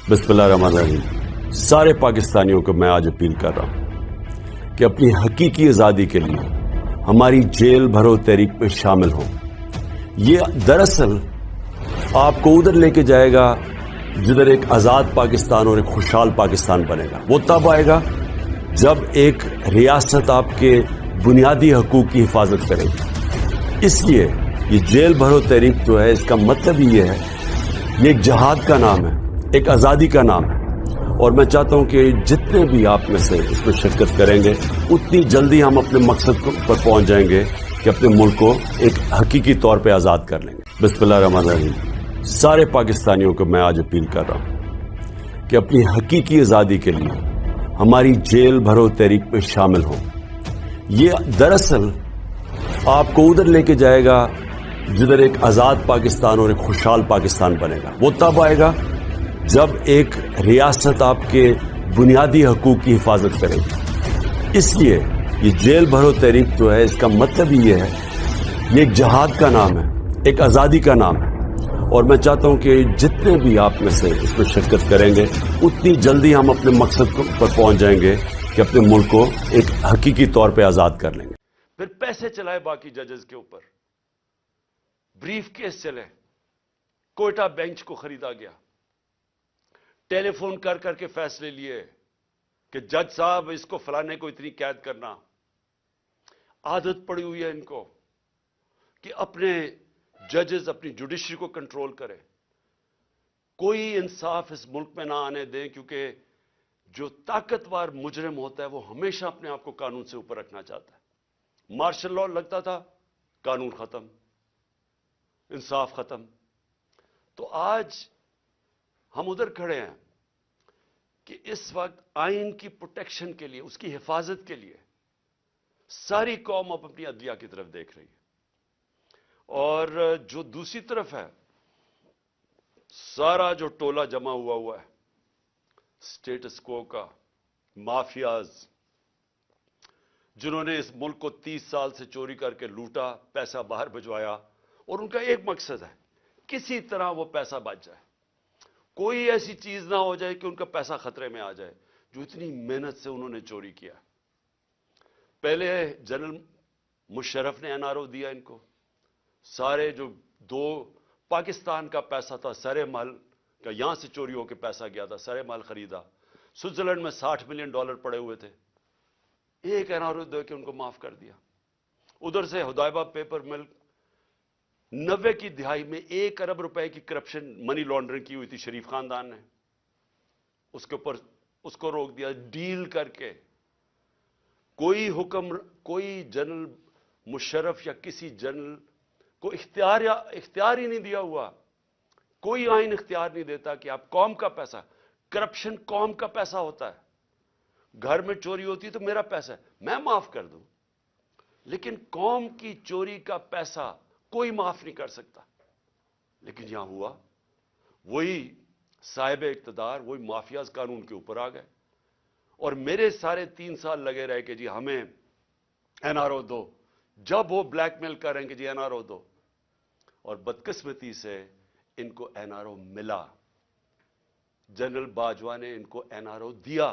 बिस्मिल्लाहिर्रहमानिर्रहीम। सारे पाकिस्तानियों को मैं आज अपील कर रहा हूं कि अपनी हकीकी आज़ादी के लिए हमारी जेल भरो तहरीक में शामिल हों। ये दरअसल आपको उधर लेके जाएगा जिधर एक आज़ाद पाकिस्तान और एक खुशहाल पाकिस्तान बनेगा। वो तब आएगा जब एक रियासत आपके बुनियादी हकूक की हिफाजत करेगी। इसलिए ये जेल भरो तहरीक जो है, इसका मतलब ही ये है, ये एक जहाद का नाम है, एक आज़ादी का नाम है। और मैं चाहता हूं कि जितने भी आप में से इसमें शिरकत करेंगे, उतनी जल्दी हम अपने मकसद पर पहुंच जाएंगे कि अपने मुल्क को एक हकीकी तौर पे आज़ाद कर लेंगे। बिस्मिल्लाहिर्रहमानिर्रहीम। सारे पाकिस्तानियों को मैं आज अपील कर रहा हूं कि अपनी हकीकी आज़ादी के लिए हमारी जेल भरो तहरीक में शामिल हों। ये दरअसल आपको उधर लेके जाएगा जिधर एक आज़ाद पाकिस्तान और एक खुशहाल पाकिस्तान बनेगा। वो तब आएगा जब एक रियासत आपके बुनियादी हकूक की हिफाजत करेगी। इसलिए ये जेल भरो तहरीक जो है, इसका मतलब ही ये है, ये एक जहाद का नाम है, एक आज़ादी का नाम है। और मैं चाहता हूं कि जितने भी आप में से इसमें शिरकत करेंगे, उतनी जल्दी हम अपने मकसद पर पहुंच जाएंगे कि अपने मुल्क को एक हकीकी तौर पे आज़ाद कर लेंगे। फिर पैसे चलाए बाकी जजेस के ऊपर, ब्रीफ केस चले, कोयटा बेंच को खरीदा गया, टेलीफोन कर करके फैसले लिए कि जज साहब इसको फलाने को इतनी कैद करना। आदत पड़ी हुई है इनको कि अपने जजेस अपनी जुडिशरी को कंट्रोल करें, कोई इंसाफ इस मुल्क में ना आने दें, क्योंकि जो ताकतवर मुजरिम होता है वो हमेशा अपने आप को कानून से ऊपर रखना चाहता है। मार्शल लॉ लगता था, कानून खत्म, इंसाफ खत्म। तो आज हम उधर खड़े हैं कि इस वक्त आइन की प्रोटेक्शन के लिए, उसकी हिफाजत के लिए सारी कौम अब अपनी अदलिया की तरफ देख रही है। और जो दूसरी तरफ है, सारा जो टोला जमा हुआ है स्टेटस को का, माफियाज, जिन्होंने इस मुल्क को 30 साल से चोरी करके लूटा, पैसा बाहर भिजवाया, और उनका एक मकसद है, किसी तरह वो पैसा बच जाए, कोई ऐसी चीज ना हो जाए कि उनका पैसा खतरे में आ जाए जो इतनी मेहनत से उन्होंने चोरी किया। पहले जनरल मुशर्रफ ने एनआरओ दिया इनको, सारे जो 2 पाकिस्तान का पैसा था, सरे माल का, यहां से चोरी होकर पैसा गया था, सरे माल खरीदा। स्विट्जरलैंड में $60 मिलियन पड़े हुए थे, एक एनआरओ दे के उनको माफ कर दिया। उधर से हुदैबा पेपर मिल 90 की दिहाई में 1 अरब रुपए की करप्शन, मनी लॉन्ड्रिंग की हुई थी शरीफ खानदान ने, उसके ऊपर उसको रोक दिया डील करके। कोई हुक्म, कोई जनरल मुशर्रफ या किसी जनरल को इख्तियार ही नहीं दिया हुआ, कोई आइन इख्तियार नहीं देता कि आप कौम का पैसा, करप्शन कौम का पैसा होता है। घर में चोरी होती है तो मेरा पैसा है, मैं माफ कर दूं, लेकिन कौम की चोरी का पैसा कोई माफ नहीं कर सकता। लेकिन यहां हुआ, वही साहिब इक्तदार, वही माफियाज कानून के ऊपर आ गए, और मेरे सारे 3 साल लगे रहे कि जी हमें एनआरओ दो, जब वो ब्लैकमेल करेंगे जी एनआरओ दो, और बदकिस्मती से इनको एनआरओ मिला। जनरल बाजवा ने इनको एनआरओ दिया,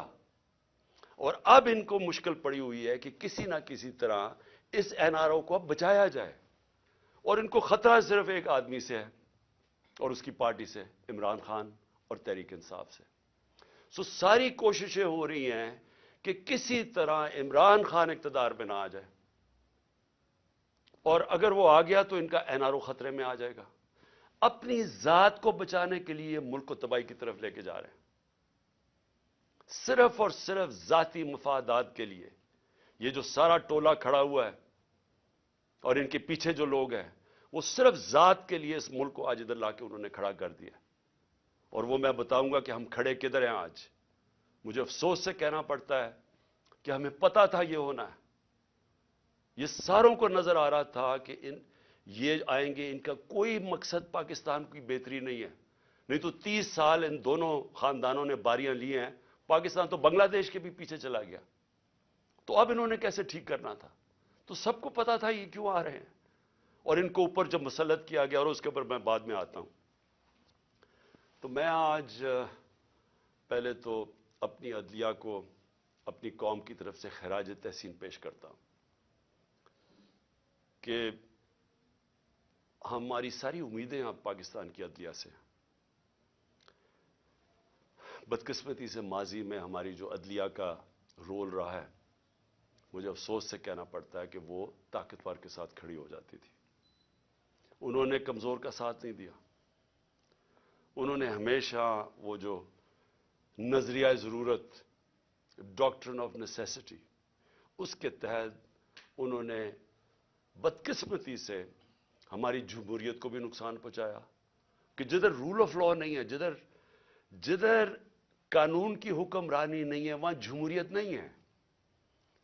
और अब इनको मुश्किल पड़ी हुई है कि किसी ना किसी तरह इस एनआरओ को अब बचाया जाए। और इनको खतरा सिर्फ एक आदमी से है, और उसकी पार्टी से, इमरान खान और तहरीक इंसाफ से। सो सारी कोशिशें हो रही हैं कि किसी तरह इमरान खान इक्तदार में ना आ जाए, और अगर वो आ गया तो इनका एनआरओ खतरे में आ जाएगा। अपनी जात को बचाने के लिए मुल्क को तबाही की तरफ लेके जा रहे हैं, सिर्फ और सिर्फ जाती मफादात के लिए। ये जो सारा टोला खड़ा हुआ है और इनके पीछे जो लोग हैं, वो सिर्फ जात के लिए इस मुल्क को आज इधर लाके उन्होंने खड़ा कर दिया। और वो मैं बताऊंगा कि हम खड़े किधर हैं आज। मुझे अफसोस से कहना पड़ता है कि हमें पता था ये होना है, ये सारों को नजर आ रहा था कि ये आएंगे, इनका कोई मकसद पाकिस्तान की बेहतरी नहीं है। नहीं तो 30 साल इन दोनों खानदानों ने बारियां ली हैं, पाकिस्तान तो बांग्लादेश के भी पीछे चला गया। तो अब इन्होंने कैसे ठीक करना था? तो सबको पता था ये क्यों आ रहे हैं, और इनको ऊपर जब मुसल्लत किया गया, और उसके ऊपर मैं बाद में आता हूं। तो मैं आज پہلے تو اپنی عدلیہ کو اپنی قوم کی طرف سے خراج تحسین پیش کرتا ہوں کہ ہماری ساری امیدیں اب پاکستان کی عدلیہ سے ہیں۔ بدقسمتی سے ماضی میں ہماری جو عدلیہ کا رول رہا ہے، مجھے افسوس سے کہنا پڑتا ہے کہ وہ طاقتور کے ساتھ کھڑی ہو جاتی تھی، انہوں نے کمزور کا ساتھ نہیں دیا، انہوں نے ہمیشہ وہ جو نظریہ ضرورت، ڈاکٹرن آف نیسیسٹی، اس کے تحت انہوں نے بدقسمتی سے ہماری جمہوریت کو بھی نقصان پہنچایا کہ جدھر رول آف لا نہیں ہے، جدھر قانون کی حکمرانی نہیں ہے، وہاں جمہوریت نہیں ہے۔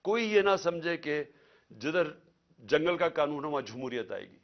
کوئی یہ نہ سمجھے کہ جدھر جنگل کا قانون ہے وہاں جمہوریت آئے گی۔